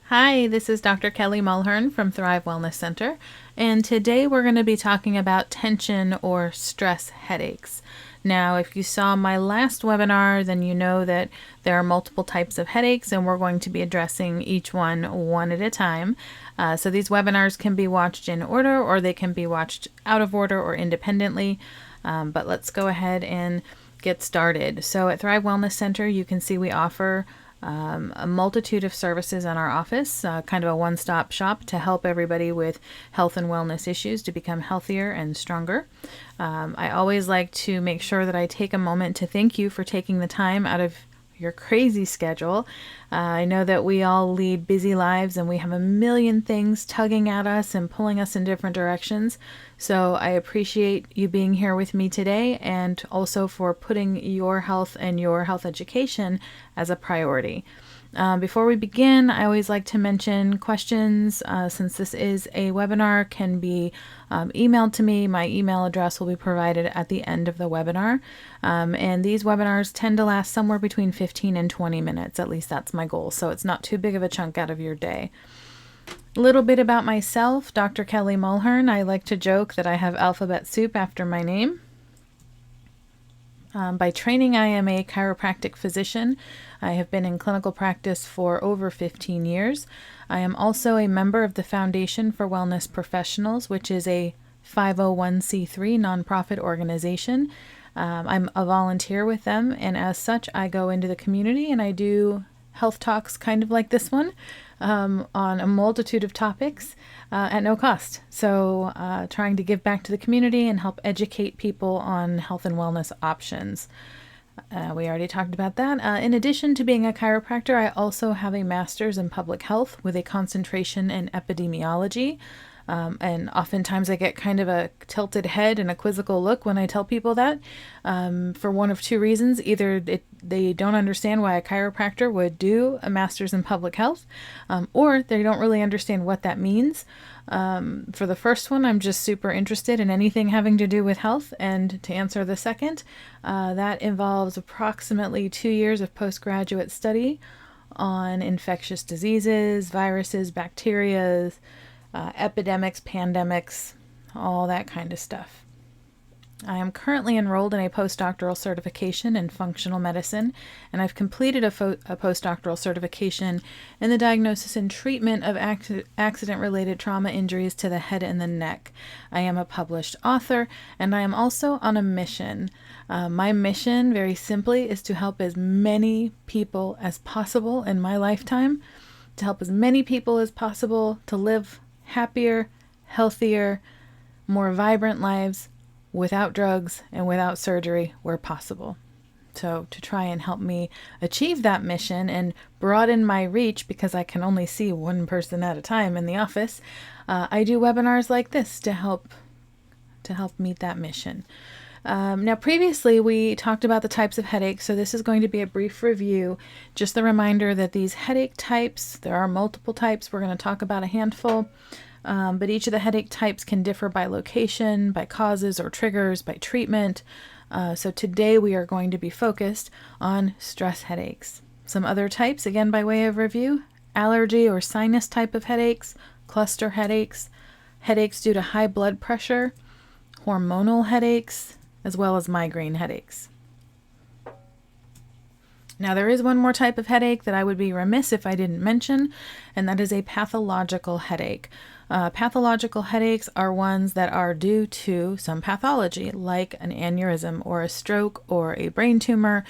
Hi, this is Dr. Kelly Mulhern from Thrive Wellness Center, and today we're going to be talking about tension or stress headaches. Now, if you saw my last webinar, then you know that there are multiple types of headaches, and we're going to be addressing each one at a time. So these webinars can be watched in order, or they can be watched out of order or independently. But let's go ahead and get started. So at Thrive Wellness Center, you can see we offer a multitude of services in our office, kind of a one-stop shop to help everybody with health and wellness issues to become healthier and stronger. I always like to make sure that I take a moment to thank you for taking the time out of your crazy schedule. I know that we all lead busy lives and we have a million things tugging at us and pulling us in different directions. So I appreciate you being here with me today, and also for putting your health and your health education as a priority. Before we begin, I always like to mention questions, since this is a webinar, can be emailed to me. My email address will be provided at the end of the webinar. And these webinars tend to last somewhere between 15 and 20 minutes. At least that's my goal. So it's not too big of a chunk out of your day. A little bit about myself, Dr. Kelly Mulhern. I like to joke that I have alphabet soup after my name. By training, I am a chiropractic physician. I have been in clinical practice for over 15 years. I am also a member of the Foundation for Wellness Professionals, which is a 501c3 nonprofit organization. I'm a volunteer with them, and as such, I go into the community and I do health talks kind of like this one, on a multitude of topics at no cost. So trying to give back to the community and help educate people on health and wellness options. We already talked about that. In addition to being a chiropractor, I also have a master's in public health with a concentration in epidemiology. And oftentimes I get kind of a tilted head and a quizzical look when I tell people that, for one of two reasons. Either they don't understand why a chiropractor would do a master's in public health, or they don't really understand what that means. For the first one, I'm just super interested in anything having to do with health. And to answer the second, that involves approximately 2 years of postgraduate study on infectious diseases, viruses, bacteria, epidemics, pandemics, all that kind of stuff. I am currently enrolled in a postdoctoral certification in functional medicine, and I've completed a postdoctoral certification in the diagnosis and treatment of accident-related trauma injuries to the head and the neck. I am a published author, and I am also on a mission. My mission, very simply, is to help as many people as possible in my lifetime, to help as many people as possible to live happier, healthier, more vibrant lives without drugs and without surgery where possible. So to try and help me achieve that mission and broaden my reach, because I can only see one person at a time in the office, I do webinars like this to help meet that mission. Now, previously we talked about the types of headaches, so this is going to be a brief review. Just the reminder that these headache types, there are multiple types. We're going to talk about a handful, but each of the headache types can differ by location, by causes or triggers, by treatment. So today we are going to be focused on stress headaches. Some other types, again by way of review: allergy or sinus type of headaches, cluster headaches, headaches due to high blood pressure, hormonal headaches, as well as migraine headaches. Now, there is one more type of headache that I would be remiss if I didn't mention, and that is a pathological headache. Pathological headaches are ones that are due to some pathology, like an aneurysm or a stroke or a brain tumor.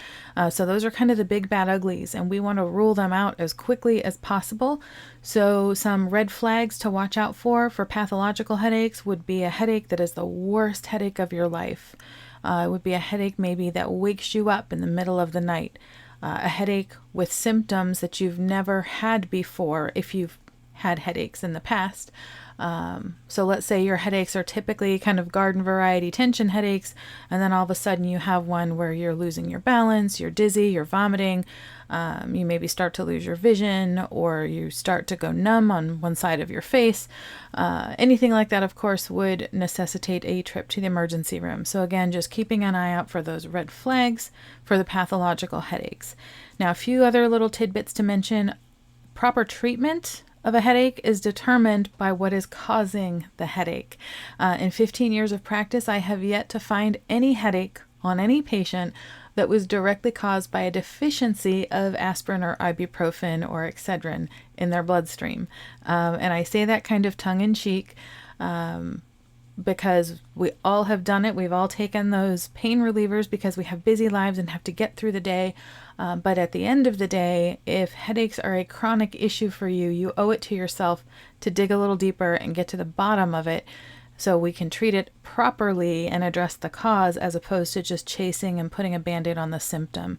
So those are kind of the big bad uglies, and we want to rule them out as quickly as possible. So some red flags to watch out for pathological headaches would be a headache that is the worst headache of your life. It would be a headache maybe that wakes you up in the middle of the night. A headache with symptoms that you've never had before if you've had headaches in the past. So let's say your headaches are typically kind of garden variety tension headaches, and then all of a sudden you have one where you're losing your balance, you're dizzy, you're vomiting, you maybe start to lose your vision, or you start to go numb on one side of your face. Anything like that, of course, would necessitate a trip to the emergency room. So again, just keeping an eye out for those red flags for the pathological headaches. Now, a few other little tidbits to mention. proper treatment of a headache is determined by what is causing the headache. In 15 years of practice, I have yet to find any headache on any patient that was directly caused by a deficiency of aspirin or ibuprofen or Excedrin in their bloodstream. And I say that kind of tongue-in-cheek because we all have done it. We've all taken those pain relievers because we have busy lives and have to get through the day. But at the end of the day, if headaches are a chronic issue for you, you owe it to yourself to dig a little deeper and get to the bottom of it so we can treat it properly and address the cause as opposed to just chasing and putting a Band-Aid on the symptom.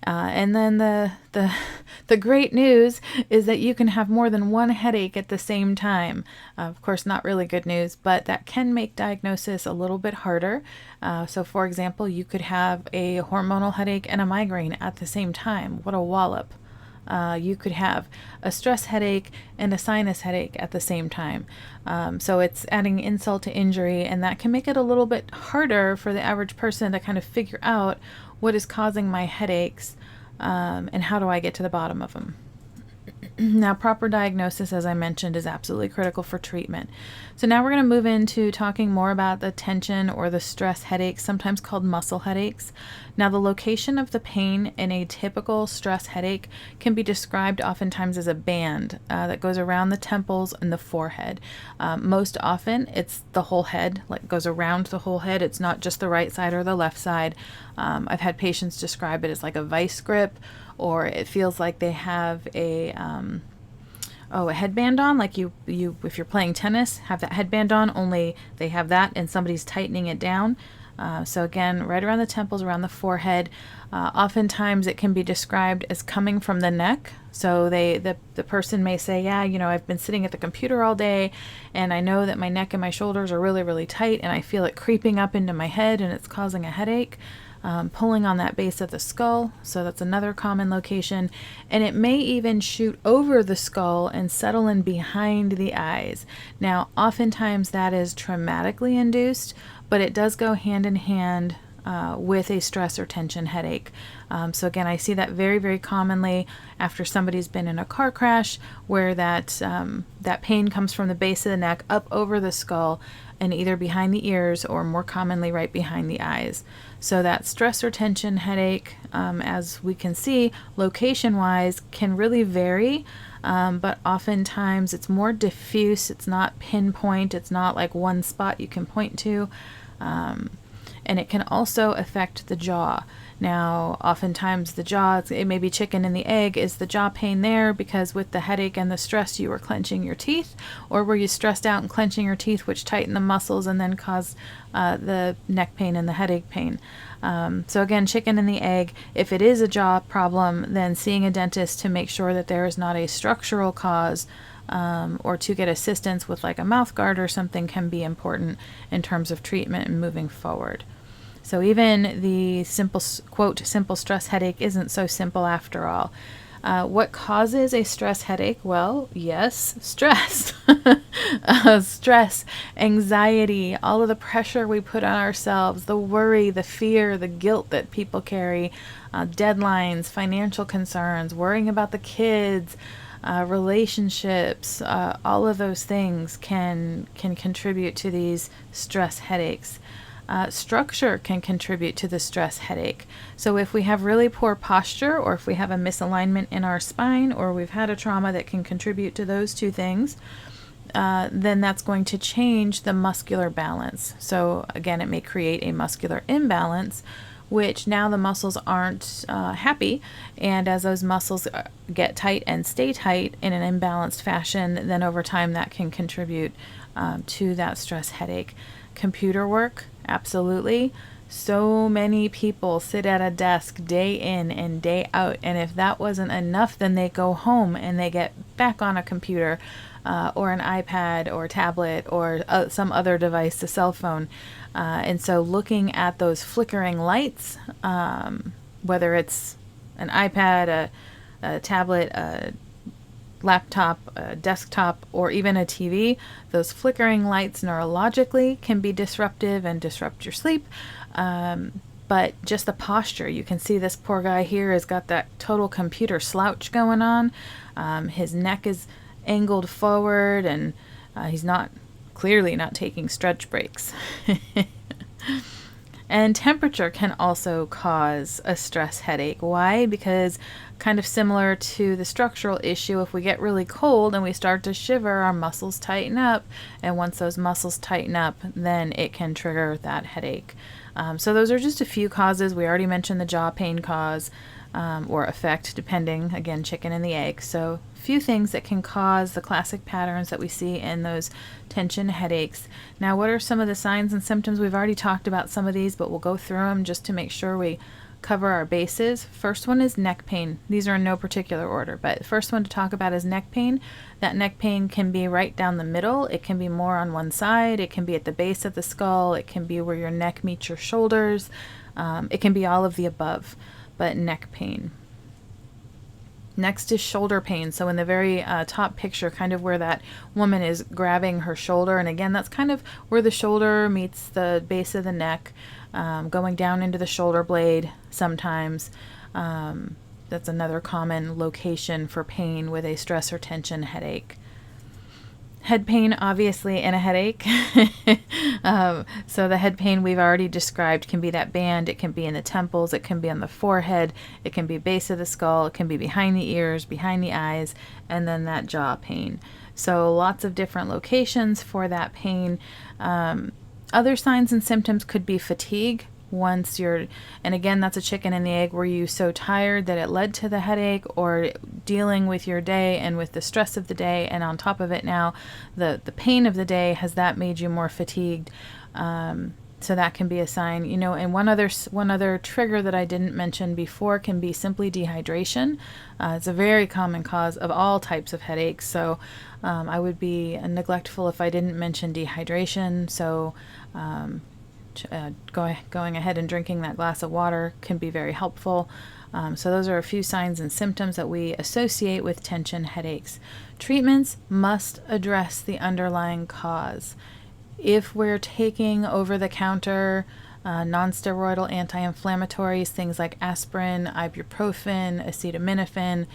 And then the great news is that you can have more than one headache at the same time. Of course, not really good news, but that can make diagnosis a little bit harder. So for example, you could have a hormonal headache and a migraine at the same time. What a wallop. You could have a stress headache and a sinus headache at the same time. So it's adding insult to injury, and that can make it a little bit harder for the average person to kind of figure out what is causing my headaches and how do I get to the bottom of them. Now, proper diagnosis, as I mentioned, is absolutely critical for treatment. So now we're going to move into talking more about the tension or the stress headaches, sometimes called muscle headaches. Now, the location of the pain in a typical stress headache can be described oftentimes as a band that goes around the temples and the forehead. Most often, it's the whole head, like goes around the whole head. It's not just the right side or the left side. I've had patients describe it as like a vice grip, or it feels like they have a headband on, like you if you're playing tennis, have that headband on, only they have that and somebody's tightening it down. So again, right around the temples, around the forehead. Oftentimes it can be described as coming from the neck. So the person may say, yeah, I've been sitting at the computer all day and I know that my neck and my shoulders are really, really tight and I feel it creeping up into my head and it's causing a headache. Pulling on that base of the skull, so that's another common location, and it may even shoot over the skull and settle in behind the eyes. Now, oftentimes that is traumatically induced, but it does go hand in hand with a stress or tension headache. So again, I see that very, very commonly after somebody's been in a car crash where that pain comes from the base of the neck up over the skull and either behind the ears or more commonly right behind the eyes. So that stress or tension headache, as we can see, location-wise can really vary, but oftentimes it's more diffuse. It's not pinpoint. It's not like one spot you can point to. And it can also affect the jaw. Now, oftentimes the jaw, it may be chicken and the egg. Is the jaw pain there because with the headache and the stress you were clenching your teeth? Or were you stressed out and clenching your teeth, which tighten the muscles and then cause the neck pain and the headache pain? So again, chicken and the egg. If it is a jaw problem, then seeing a dentist to make sure that there is not a structural cause or to get assistance with like a mouth guard or something can be important in terms of treatment and moving forward. So even the simple stress headache isn't so simple after all. What causes a stress headache? Well, yes, stress. Stress, anxiety, all of the pressure we put on ourselves, the worry, the fear, the guilt that people carry, deadlines, financial concerns, worrying about the kids, relationships, all of those things can contribute to these stress headaches. Structure can contribute to the stress headache. So if we have really poor posture, or if we have a misalignment in our spine, or we've had a trauma that can contribute to those two things, then that's going to change the muscular balance. So again, it may create a muscular imbalance, which now the muscles aren't happy, and as those muscles get tight and stay tight in an imbalanced fashion, then over time that can contribute to that stress headache. Computer work, absolutely. So many people sit at a desk day in and day out, and if that wasn't enough, then they go home and they get back on a computer or an iPad or tablet or some other device, a cell phone. And so looking at those flickering lights, whether it's an iPad, a tablet, a laptop, a desktop, or even a TV, those flickering lights neurologically can be disruptive and disrupt your sleep. but just the posture. You can see this poor guy here has got that total computer slouch going on. His neck is angled forward, and he's clearly not taking stretch breaks. And temperature can also cause a stress headache. Why? Because kind of similar to the structural issue, if we get really cold and we start to shiver, our muscles tighten up. And once those muscles tighten up, then it can trigger that headache. So those are just a few causes. We already mentioned the jaw pain cause or effect, depending, again, chicken and the egg. So few things that can cause the classic patterns that we see in those tension headaches. Now, what are some of the signs and symptoms? We've already talked about some of these, but we'll go through them just to make sure we cover our bases. First one is neck pain. These are in no particular order, but the first one to talk about is neck pain. That neck pain can be right down the middle. It can be more on one side. It can be at the base of the skull. It can be where your neck meets your shoulders. It can be all of the above, but neck pain. Next is shoulder pain. So in the very top picture, kind of where that woman is grabbing her shoulder. And again, that's kind of where the shoulder meets the base of the neck, going down into the shoulder blade sometimes. That's another common location for pain with a stress or tension headache. Head pain, obviously, and a headache. So the head pain we've already described can be that band. It can be in the temples. It can be on the forehead. It can be base of the skull. It can be behind the ears, behind the eyes, and then that jaw pain. So lots of different locations for that pain. Other signs and symptoms could be fatigue. And again, that's a chicken and the egg. Were you so tired that it led to the headache, or dealing with your day and with the stress of the day, and on top of it now, the pain of the day, has that made you more fatigued? So that can be a sign, and one other trigger that I didn't mention before can be simply dehydration. It's a very common cause of all types of headaches. So I would be neglectful if I didn't mention dehydration. So going ahead and drinking that glass of water can be very helpful. So those are a few signs and symptoms that we associate with tension headaches. Treatments must address the underlying cause. If we're taking over-the-counter non-steroidal anti-inflammatories, things like aspirin, ibuprofen, acetaminophen,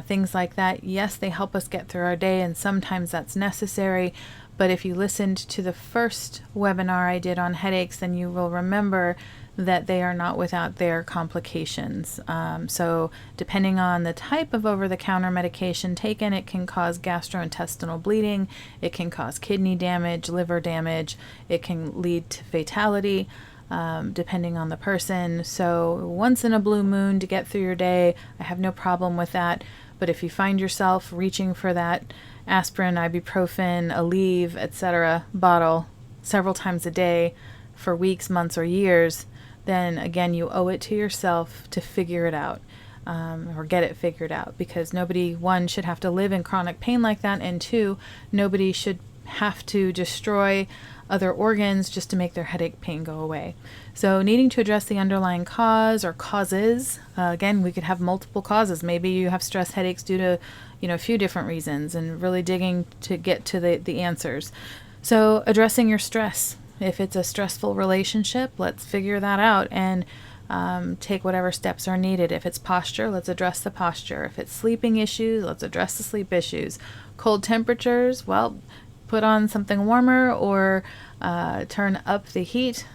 things like that, yes, they help us get through our day, and sometimes that's necessary. But if you listened to the first webinar I did on headaches, then you will remember that they are not without their complications. So depending on the type of over-the-counter medication taken, it can cause gastrointestinal bleeding, it can cause kidney damage, liver damage, it can lead to fatality, depending on the person. So once in a blue moon to get through your day, I have no problem with that. But if you find yourself reaching for that aspirin, ibuprofen, Aleve, etc. bottle several times a day for weeks, months, or years, then again, you owe it to yourself to figure it out, or get it figured out, because nobody, one, should have to live in chronic pain like that, and two, nobody should have to destroy other organs just to make their headache pain go away. So needing to address the underlying cause or causes, again, we could have multiple causes. Maybe you have stress headaches due to a few different reasons, and really digging to get to the answers. So addressing your stress. If it's a stressful relationship, let's figure that out and take whatever steps are needed. If it's posture, let's address the posture. If it's sleeping issues, let's address the sleep issues. Cold temperatures, well, put on something warmer or turn up the heat.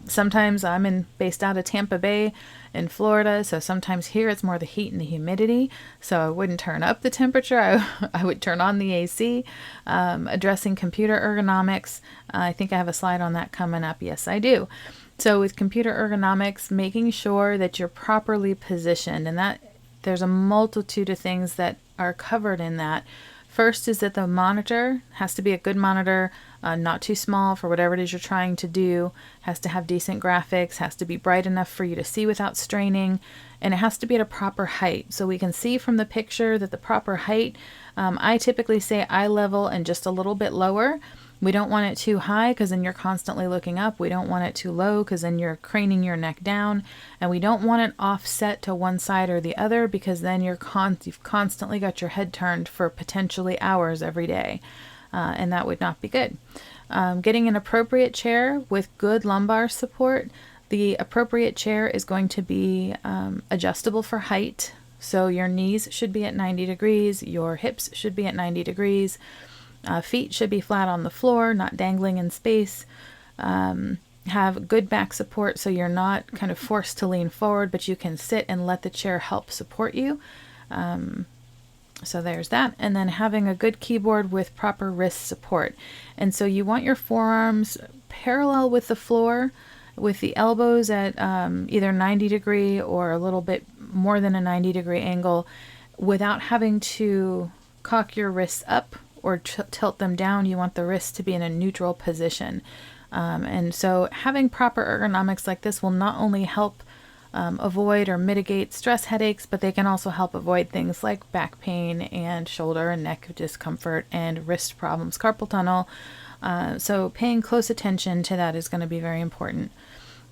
Sometimes I'm based out of Tampa Bay in Florida, so sometimes here it's more the heat and the humidity, so I wouldn't turn up the temperature. I would turn on the AC. Addressing computer ergonomics, I think I have a slide on that coming up. Yes, I do. So with computer ergonomics, making sure that you're properly positioned, and that there's a multitude of things that are covered in that. First is that the monitor has to be a good monitor, not too small for whatever it is you're trying to do, has to have decent graphics, has to be bright enough for you to see without straining, and it has to be at a proper height. So we can see from the picture that the proper height, I typically say eye level and just a little bit lower. We don't want it too high because then you're constantly looking up. We don't want it too low because then you're craning your neck down. And we don't want it offset to one side or the other because then you've constantly got your head turned for potentially hours every day. And that would not be good. Getting an appropriate chair with good lumbar support. The appropriate chair is going to be adjustable for height. So your knees should be at 90 degrees, your hips should be at 90 degrees, feet should be flat on the floor, not dangling in space. Have good back support so you're not kind of forced to lean forward, but you can sit and let the chair help support you. So there's that. And then having a good keyboard with proper wrist support. And so you want your forearms parallel with the floor, with the elbows at either 90 degree or a little bit more than a 90 degree angle, without having to cock your wrists up or tilt them down. You want the wrists to be in a neutral position. And so having proper ergonomics like this will not only help avoid or mitigate stress headaches, but they can also help avoid things like back pain and shoulder and neck discomfort and wrist problems, carpal tunnel. So paying close attention to that is going to be very important.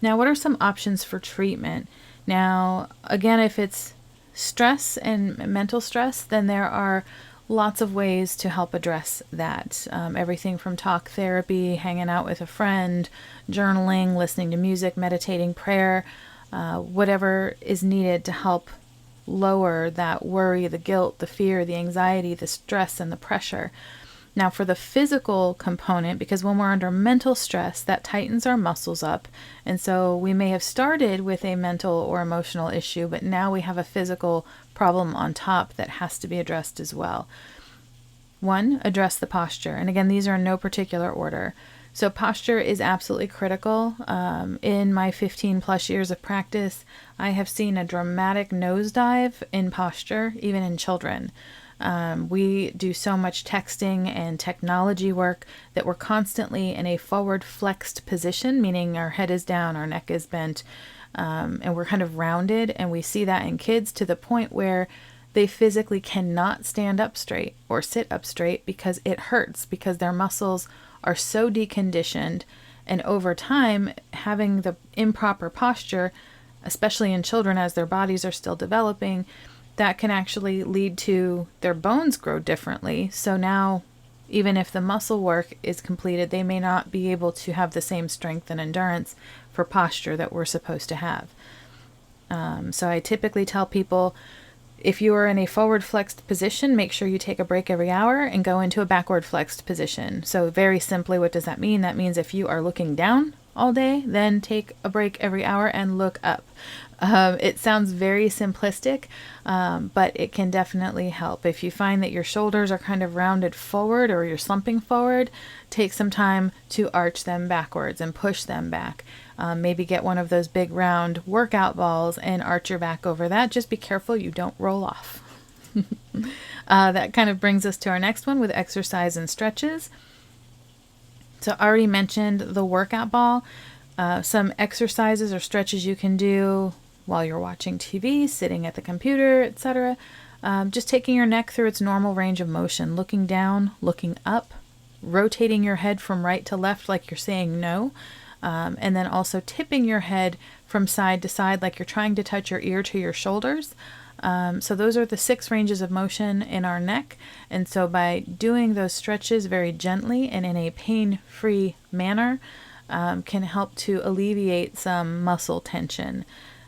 Now, what are some options for treatment? Now, again, if it's stress and mental stress, then there are lots of ways to help address that. Everything from talk therapy, hanging out with a friend, journaling, listening to music, meditating, prayer, whatever is needed to help lower that worry, the guilt, the fear, the anxiety, the stress, and the pressure. Now, for the physical component, because when we're under mental stress, that tightens our muscles up. And so we may have started with a mental or emotional issue, but now we have a physical problem on top that has to be addressed as well. One, address the posture. And again, these are in no particular order. So posture is absolutely critical. In my 15 plus years of practice, I have seen a dramatic nosedive in posture, even in children. We do so much texting and technology work that we're constantly in a forward flexed position, meaning our head is down, our neck is bent, and we're kind of rounded. And we see that in kids to the point where they physically cannot stand up straight or sit up straight because it hurts, because their muscles are so deconditioned. And over time, having the improper posture, especially in children as their bodies are still developing, that can actually lead to their bones grow differently. So now, even if the muscle work is completed, they may not be able to have the same strength and endurance for posture that we're supposed to have. So I typically tell people, if you are in a forward flexed position, make sure you take a break every hour and go into a backward flexed position. So very simply, what does that mean? That means if you are looking down all day, then take a break every hour and look up. It sounds very simplistic, but it can definitely help. If you find that your shoulders are kind of rounded forward or you're slumping forward, take some time to arch them backwards and push them back. Maybe get one of those big round workout balls and arch your back over that. Just be careful you don't roll off. That kind of brings us to our next one with exercise and stretches. So I already mentioned the workout ball. Some exercises or stretches you can do while you're watching TV, sitting at the computer, etc. Just taking your neck through its normal range of motion, looking down, looking up, rotating your head from right to left like you're saying no, and then also tipping your head from side to side like you're trying to touch your ear to your shoulders. So those are the 6 ranges of motion in our neck. And so by doing those stretches very gently and in a pain-free manner, can help to alleviate some muscle tension.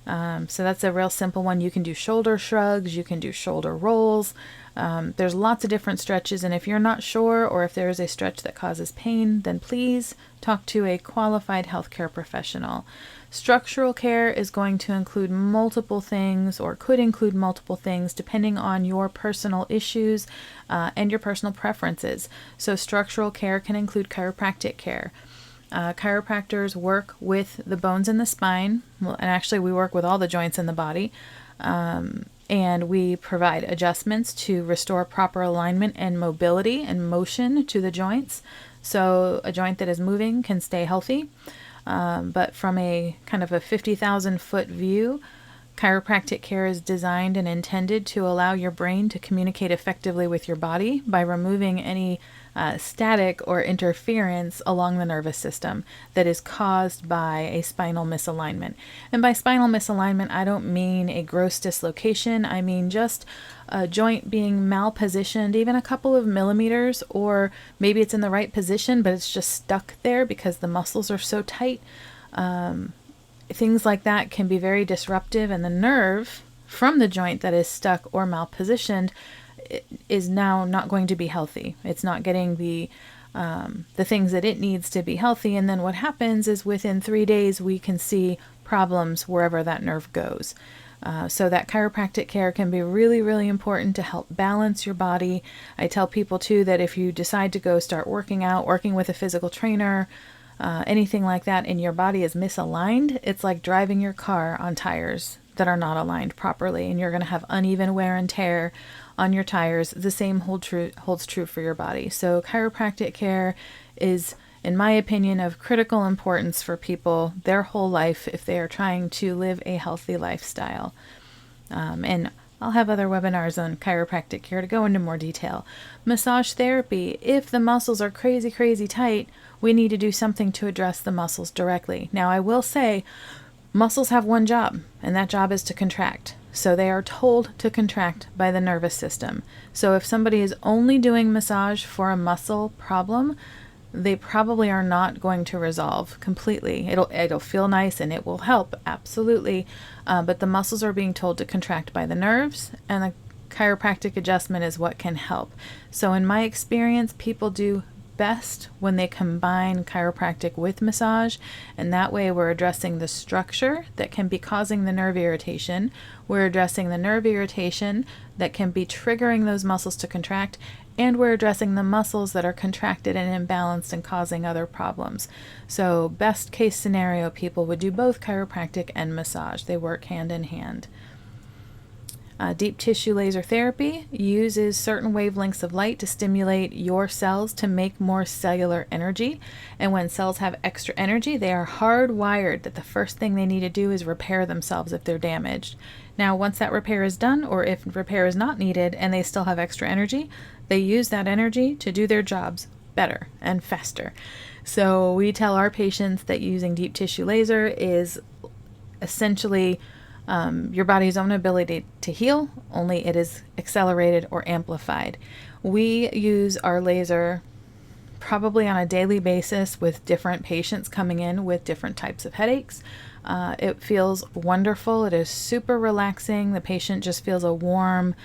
So that's a real simple one. You can do shoulder shrugs, you can do shoulder rolls. There's lots of different stretches, and if you're not sure or if there is a stretch that causes pain, then please talk to a qualified healthcare professional. Structural care is going to include multiple things, or could include multiple things, depending on your personal issues and your personal preferences. So structural care can include chiropractic care. Chiropractors work with the bones in the spine, and actually we work with all the joints in the body, and we provide adjustments to restore proper alignment and mobility and motion to the joints. So a joint that is moving can stay healthy. But from a kind of a 50,000 foot view, chiropractic care is designed and intended to allow your brain to communicate effectively with your body by removing any static or interference along the nervous system that is caused by a spinal misalignment. And by spinal misalignment, I don't mean a gross dislocation. I mean just a joint being malpositioned even a couple of millimeters, or maybe it's in the right position, but it's just stuck there because the muscles are so tight. things like that can be very disruptive, and the nerve from the joint that is stuck or malpositioned is now not going to be healthy. It's not getting the things that it needs to be healthy. And then what happens is within 3 days, we can see problems wherever that nerve goes. So that chiropractic care can be really, really important to help balance your body. I tell people too that if you decide to go start working out, working with a physical trainer, anything like that, and your body is misaligned, it's like driving your car on tires that are not aligned properly, and you're going to have uneven wear and tear on your tires. The same holds true for your body. So chiropractic care is, in my opinion, of critical importance for people their whole life if they are trying to live a healthy lifestyle. And I'll have other webinars on chiropractic care to go into more detail. Massage therapy, if the muscles are crazy, crazy tight, we need to do something to address the muscles directly. Now, I will say, muscles have one job, and that job is to contract. So they are told to contract by the nervous system. So if somebody is only doing massage for a muscle problem, they probably are not going to resolve completely. It'll feel nice and it will help, absolutely. But the muscles are being told to contract by the nerves, and the chiropractic adjustment is what can help. So in my experience, people do best when they combine chiropractic with massage, and that way we're addressing the structure that can be causing the nerve irritation. We're addressing the nerve irritation that can be triggering those muscles to contract, and we're addressing the muscles that are contracted and imbalanced and causing other problems. So best case scenario, people would do both chiropractic and massage. They work hand in hand. Deep tissue laser therapy uses certain wavelengths of light to stimulate your cells to make more cellular energy. And when cells have extra energy, they are hardwired that the first thing they need to do is repair themselves if they're damaged. Now, once that repair is done, or if repair is not needed and they still have extra energy, they use that energy to do their jobs better and faster. So we tell our patients that using deep tissue laser is essentially your body's own ability to heal, only it is accelerated or amplified. We use our laser probably on a daily basis with different patients coming in with different types of headaches. It feels wonderful. It is super relaxing. The patient just feels a warm,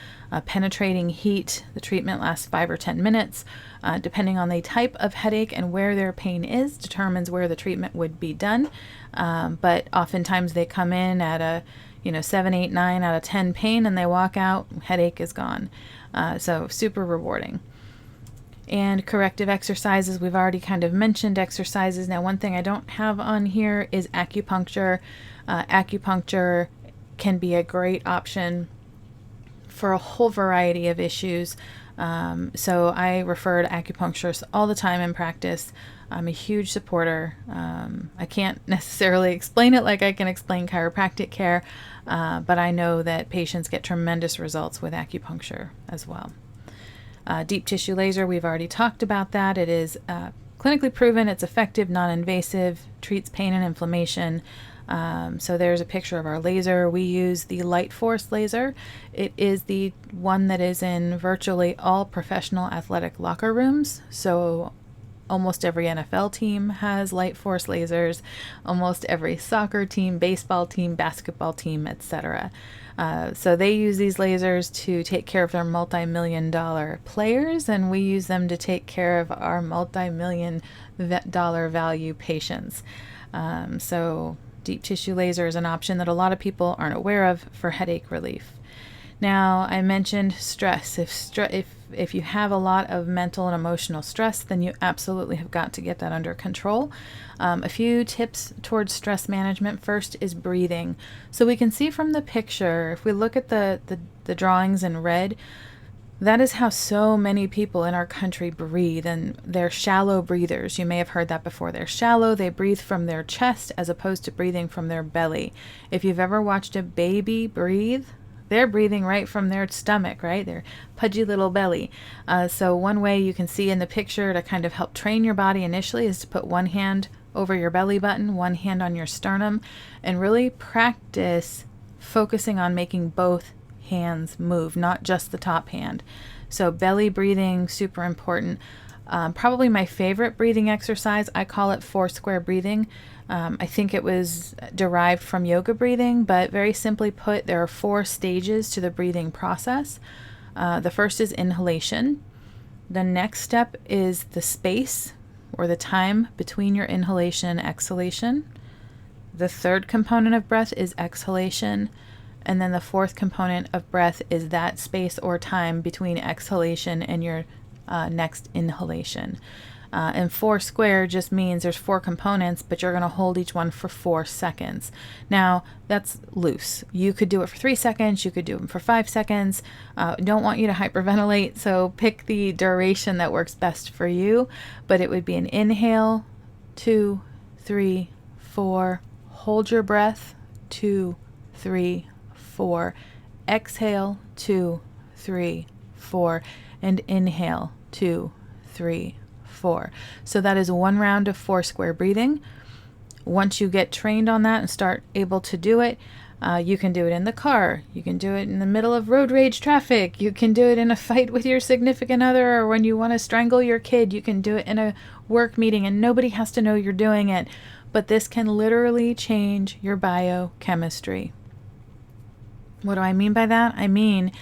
penetrating heat. The treatment lasts 5 or 10 minutes. Depending on the type of headache and where their pain is, determines where the treatment would be done. But oftentimes they come in at a 7, 8, 9 out of 10 pain, and they walk out, headache is gone. So super rewarding. And corrective exercises, we've already kind of mentioned exercises. Now, one thing I don't have on here is acupuncture. Acupuncture can be a great option for a whole variety of issues. So I refer to acupuncturists all the time in practice. I'm a huge supporter. I can't necessarily explain it like I can explain chiropractic care, but I know that patients get tremendous results with acupuncture as well. Deep tissue laser, we've already talked about that. It is clinically proven, it's effective, non-invasive, treats pain and inflammation. So there's a picture of our laser. We use the Light Force laser. It is the one that is in virtually all professional athletic locker rooms. So almost every NFL team has Light Force lasers, almost every soccer team, baseball team, basketball team, etc. So they use these lasers to take care of their multi-million-dollar players, and we use them to take care of our multi-million-dollar value patients. So deep tissue laser is an option that a lot of people aren't aware of for headache relief. Now, I mentioned stress. If you have a lot of mental and emotional stress, then you absolutely have got to get that under control. A few tips towards stress management. First is breathing. So we can see from the picture, if we look at the drawings in red, that is how so many people in our country breathe, and they're shallow breathers. You may have heard that before. They're shallow. They breathe from their chest as opposed to breathing from their belly. If you've ever watched a baby breathe, they're breathing right from their stomach, right? Their pudgy little belly. So one way you can see in the picture to kind of help train your body initially is to put one hand over your belly button, one hand on your sternum, and really practice focusing on making both hands move, not just the top hand. So belly breathing, super important. Probably my favorite breathing exercise, I call it 4-square breathing. I think it was derived from yoga breathing, but very simply put, there are 4 stages to the breathing process. The first is inhalation. The next step is the space or the time between your inhalation and exhalation. The third component of breath is exhalation. And then the fourth component of breath is that space or time between exhalation and your next inhalation. And 4 square just means there's 4 components, but you're going to hold each one for 4 seconds. Now, that's loose. You could do it for 3 seconds. You could do it for 5 seconds. Don't want you to hyperventilate, so pick the duration that works best for you. But it would be an inhale, 2, 3, 4. Hold your breath, 2, 3, 4. Exhale, 2, 3, 4. And inhale, 2, 3, 4. So that is 1 round of 4-square breathing. Once you get trained on that and start able to do it, you can do it in the car. You can do it in the middle of road rage traffic. You can do it in a fight with your significant other, or when you want to strangle your kid. You can do it in a work meeting and nobody has to know you're doing it. But this can literally change your biochemistry. What do I mean by that? I mean,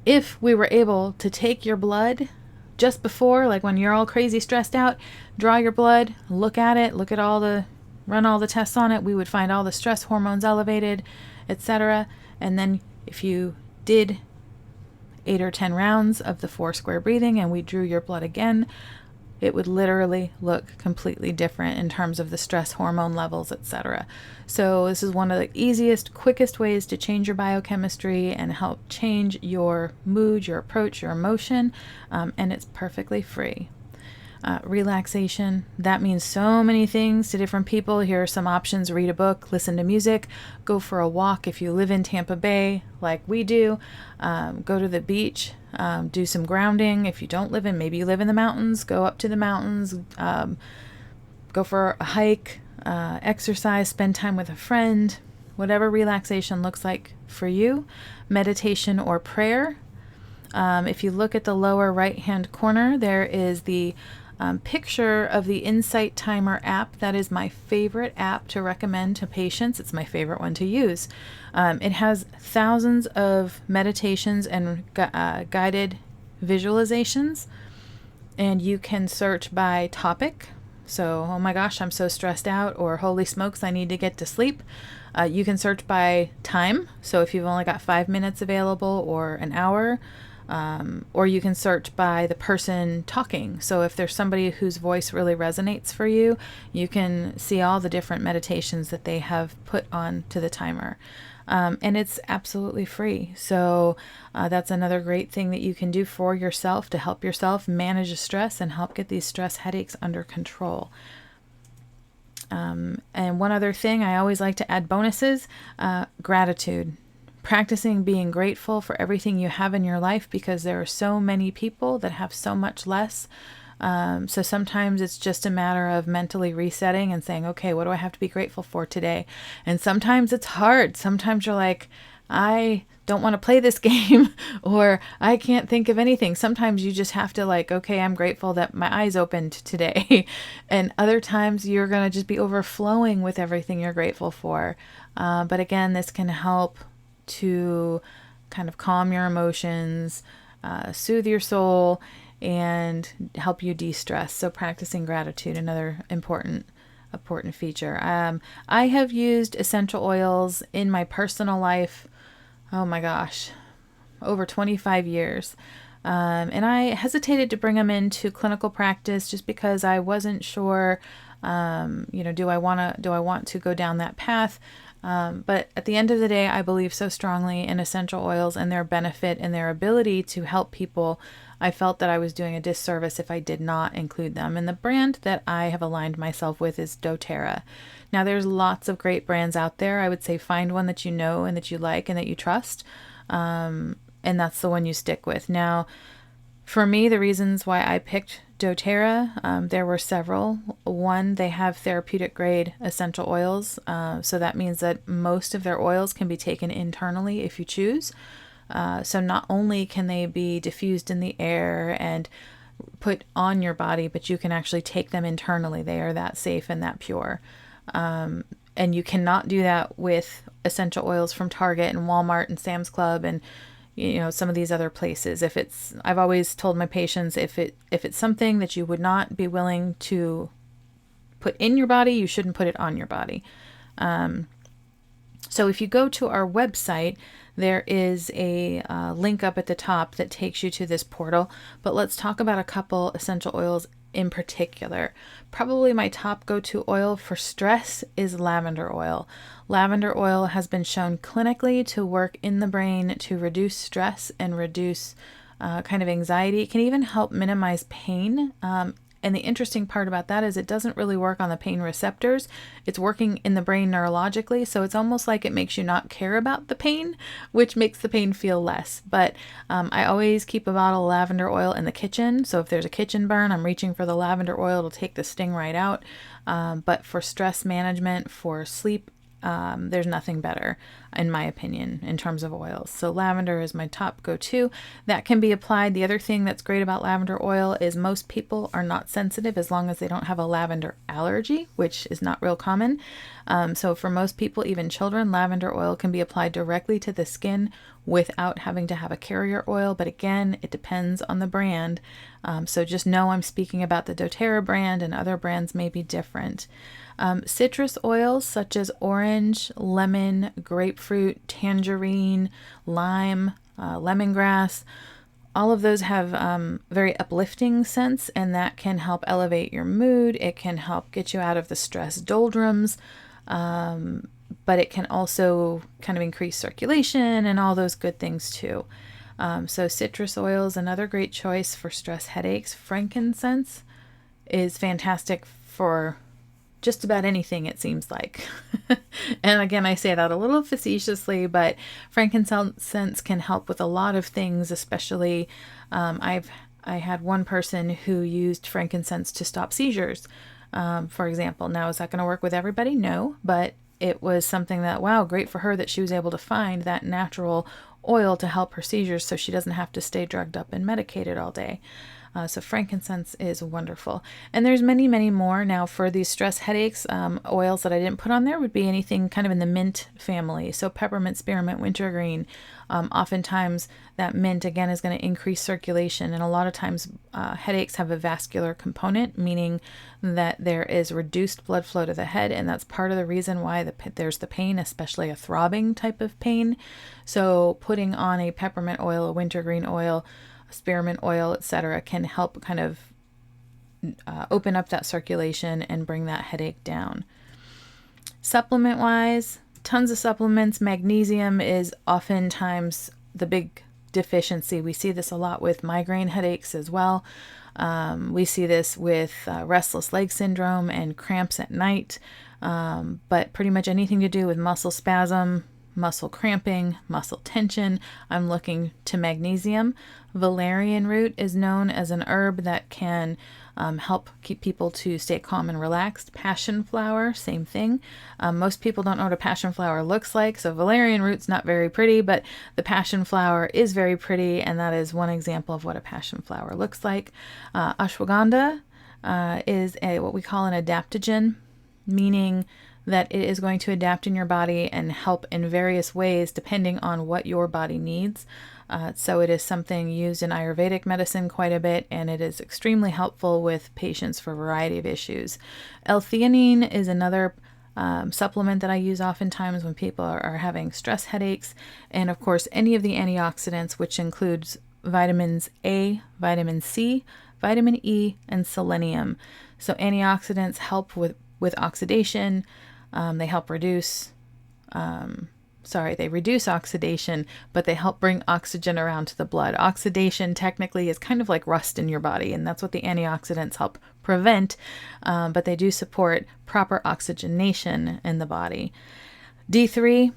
if we were able to take your blood just before, like when you're all crazy stressed out, draw your blood, look at it, run all the tests on it, we would find all the stress hormones elevated, etc. And then if you did 8 or 10 rounds of the 4-square breathing and we drew your blood again, it would literally look completely different in terms of the stress hormone levels, etc. So this is one of the easiest, quickest ways to change your biochemistry and help change your mood, your approach, your emotion, and it's perfectly free. Relaxation, that means so many things to different people. Here are some options: read a book, listen to music, go for a walk if you live in Tampa Bay like we do, go to the beach, do some grounding. If you don't live in, maybe you live in the mountains, go up to the mountains, go for a hike, exercise, spend time with a friend, whatever relaxation looks like for you. Meditation or prayer. If you look at the lower right hand corner, there is the picture of the Insight Timer app. That is my favorite app to recommend to patients. It's my favorite one to use. It has thousands of meditations and guided visualizations, and you can search by topic. So, oh my gosh, I'm so stressed out, or holy smokes, I need to get to sleep. You can search by time. So if you've only got 5 minutes available or an hour, or you can search by the person talking. So if there's somebody whose voice really resonates for you, you can see all the different meditations that they have put on to the timer. And it's absolutely free. So that's another great thing that you can do for yourself to help yourself manage the stress and help get these stress headaches under control. And one other thing, I always like to add bonuses, gratitude. Practicing being grateful for everything you have in your life, because there are so many people that have so much less. So sometimes it's just a matter of mentally resetting and saying, okay, what do I have to be grateful for today? And sometimes it's hard. Sometimes you're like, I don't want to play this game, or I can't think of anything. Sometimes you just have to okay, I'm grateful that my eyes opened today. And other times you're going to just be overflowing with everything you're grateful for. But again, this can help to kind of calm your emotions, soothe your soul, and help you de-stress. So practicing gratitude, another important feature. I have used essential oils in my personal life, oh my gosh, over 25 years. And I hesitated to bring them into clinical practice just because I wasn't sure, do I want to go down that path? But at the end of the day, I believe so strongly in essential oils and their benefit and their ability to help people. I felt that I was doing a disservice if I did not include them. And the brand that I have aligned myself with is doTERRA. Now, there's lots of great brands out there. I would say find one that you know and that you like and that you trust. And that's the one you stick with. Now, for me, the reasons why I picked doTERRA, there were several. One, they have therapeutic grade essential oils. So that means that most of their oils can be taken internally if you choose. So not only can they be diffused in the air and put on your body, but you can actually take them internally. They are that safe and that pure. And you cannot do that with essential oils from Target and Walmart and Sam's Club and some of these other places. I've always told my patients, if it's something that you would not be willing to put in your body, you shouldn't put it on your body. So if you go to our website, there is a link up at the top that takes you to this portal. But let's talk about a couple essential oils in particular. Probably my top go-to oil for stress is lavender oil. Lavender oil has been shown clinically to work in the brain to reduce stress and reduce kind of anxiety. It can even help minimize pain. And the interesting part about that is it doesn't really work on the pain receptors. It's working in the brain neurologically, so it's almost like it makes you not care about the pain, which makes the pain feel less. But I always keep a bottle of lavender oil in the kitchen, so if there's a kitchen burn, I'm reaching for the lavender oil to take the sting right out. But for stress management, for sleep, there's nothing better, in my opinion, in terms of oils. So lavender is my top go-to. That can be applied. The other thing that's great about lavender oil is most people are not sensitive as long as they don't have a lavender allergy, which is not real common. So for most people, even children, lavender oil can be applied directly to the skin without having to have a carrier oil. But again, it depends on the brand. So just know I'm speaking about the doTERRA brand, and other brands may be different. Citrus oils such as orange, lemon, grapefruit, tangerine, lime, lemongrass, all of those have very uplifting scents, and that can help elevate your mood. It can help get you out of the stress doldrums, but it can also kind of increase circulation and all those good things too. So citrus oil is another great choice for stress headaches. Frankincense is fantastic for just about anything, it seems like. And again, I say that a little facetiously, but frankincense can help with a lot of things, especially I had one person who used frankincense to stop seizures, for example. Now, is that going to work with everybody? No, but it was something that, wow, great for her that she was able to find that natural oil to help her seizures so she doesn't have to stay drugged up and medicated all day. So frankincense is wonderful. And there's many, many more. Now for these stress headaches, oils that I didn't put on there would be anything kind of in the mint family. So peppermint, spearmint, wintergreen. Oftentimes that mint, again, is going to increase circulation. And a lot of times headaches have a vascular component, meaning that there is reduced blood flow to the head. And that's part of the reason why there's the pain, especially a throbbing type of pain. So putting on a peppermint oil, a wintergreen oil, spearmint oil, etc., can help kind of open up that circulation and bring that headache down. Supplement wise, tons of supplements. Magnesium is oftentimes the big deficiency. We see this a lot with migraine headaches as well. We see this with restless leg syndrome and cramps at night, but pretty much anything to do with muscle spasm, muscle cramping, muscle tension, I'm looking to magnesium. Valerian root is known as an herb that can help keep people to stay calm and relaxed. Passion flower, same thing. Most people don't know what a passion flower looks like, so valerian root's not very pretty, but the passion flower is very pretty, and that is one example of what a passion flower looks like. Ashwagandha is what we call an adaptogen, meaning that it is going to adapt in your body and help in various ways depending on what your body needs. So it is something used in Ayurvedic medicine quite a bit, and it is extremely helpful with patients for a variety of issues. L-theanine is another supplement that I use oftentimes when people are having stress headaches. And of course, any of the antioxidants, which includes vitamins A, vitamin C, vitamin E, and selenium. So antioxidants help with oxidation. They help reduce, they reduce oxidation, but they help bring oxygen around to the blood. Oxidation technically is kind of like rust in your body, and that's what the antioxidants help prevent, but they do support proper oxygenation in the body. D3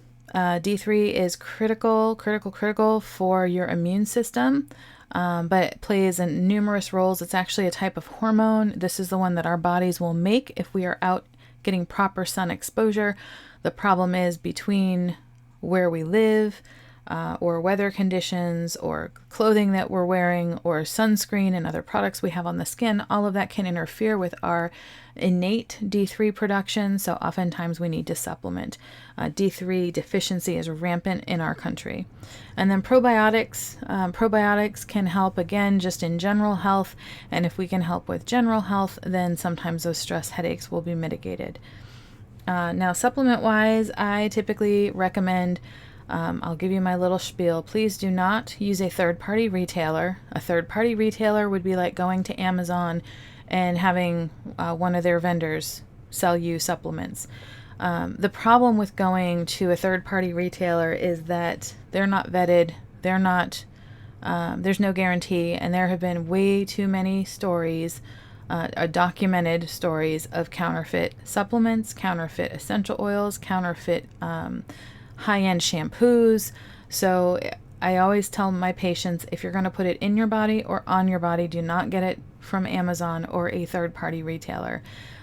is critical for your immune system. But it plays in numerous roles. It's actually a type of hormone. This is the one that our bodies will make if we are out getting proper sun exposure. The problem is between where we live, or weather conditions or clothing that we're wearing or sunscreen and other products we have on the skin, all of that can interfere with our innate D3 production. So oftentimes we need to supplement. D3 deficiency is rampant in our country. And then probiotics. Probiotics can help, again, just in general health. And if we can help with general health, then sometimes those stress headaches will be mitigated. Now, supplement-wise, I typically recommend, I'll give you my little spiel. Please do not use a third-party retailer. A third-party retailer would be like going to Amazon and having one of their vendors sell you supplements. The problem with going to a third-party retailer is that they're not vetted, there's no guarantee, and there have been way too many stories, documented stories of counterfeit supplements, counterfeit essential oils, counterfeit high-end shampoos. So I always tell my patients, if you're going to put it in your body or on your body, do not get it from Amazon or a third-party retailer.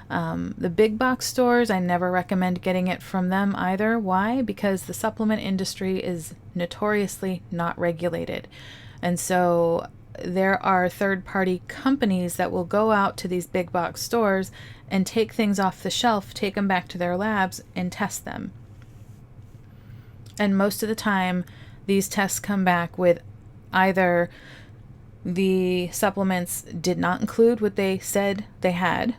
The big box stores, I never recommend getting it from them either. Why? Because the supplement industry is notoriously not regulated. And so there are third-party companies that will go out to these big box stores and take things off the shelf, take them back to their labs, and test them. And most of the time, these tests come back with either the supplements did not include what they said they had,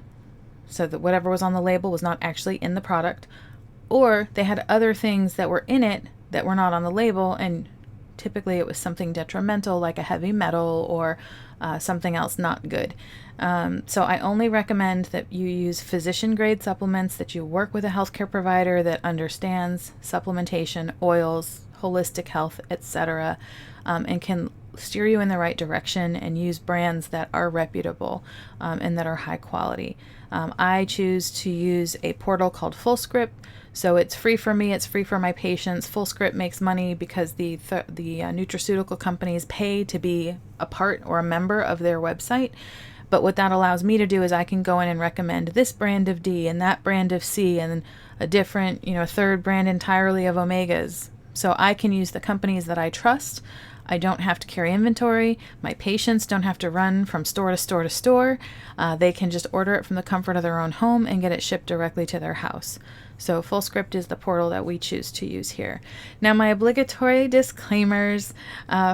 so that whatever was on the label was not actually in the product, or they had other things that were in it that were not on the label, and typically it was something detrimental like a heavy metal or something else not good. So I only recommend that you use physician-grade supplements, that you work with a healthcare provider that understands supplementation, oils, holistic health, etc., and can steer you in the right direction and use brands that are reputable and that are high quality. I choose to use a portal called FullScript. So it's free for me, it's free for my patients. FullScript makes money because the nutraceutical companies pay to be a part or a member of their website. But what that allows me to do is I can go in and recommend this brand of D and that brand of C and a different, third brand entirely of omegas. So I can use the companies that I trust. I don't have to carry inventory. My patients don't have to run from store to store to store. They can just order it from the comfort of their own home and get it shipped directly to their house. So FullScript is the portal that we choose to use here. Now, my obligatory disclaimers.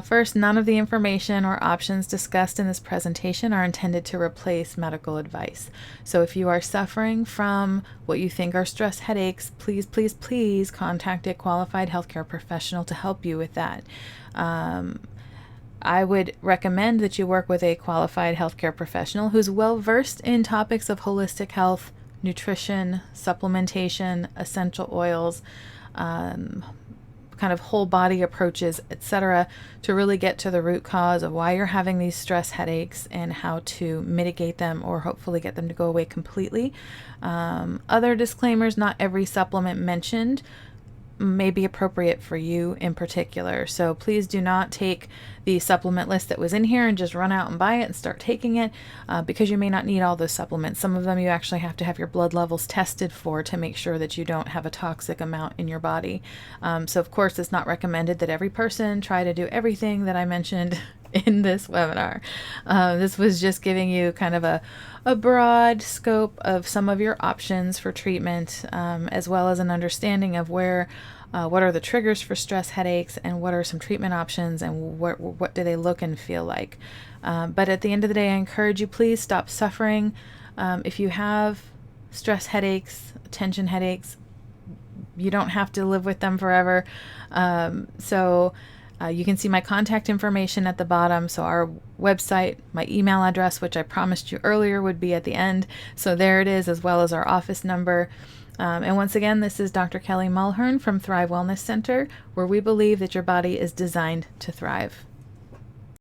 First, none of the information or options discussed in this presentation are intended to replace medical advice. So if you are suffering from what you think are stress headaches, please, please, please contact a qualified healthcare professional to help you with that. I would recommend that you work with a qualified healthcare professional who's well versed in topics of holistic health, nutrition, supplementation, essential oils, kind of whole body approaches, etc., to really get to the root cause of why you're having these stress headaches and how to mitigate them or hopefully get them to go away completely. Other disclaimers: not every supplement mentioned may be appropriate for you in particular. So please do not take the supplement list that was in here and just run out and buy it and start taking it because you may not need all those supplements. Some of them you actually have to have your blood levels tested for to make sure that you don't have a toxic amount in your body. So of course it's not recommended that every person try to do everything that I mentioned in this webinar. This was just giving you kind of a broad scope of some of your options for treatment, as well as an understanding of what are the triggers for stress headaches and what are some treatment options and what do they look and feel like. But at the end of the day, I encourage you, please stop suffering. If you have stress headaches, tension headaches, you don't have to live with them forever. You can see my contact information at the bottom. So our website, my email address, which I promised you earlier would be at the end. So there it is, as well as our office number. And once again, this is Dr. Kelly Mulhern from Thrive Wellness Center, where we believe that your body is designed to thrive.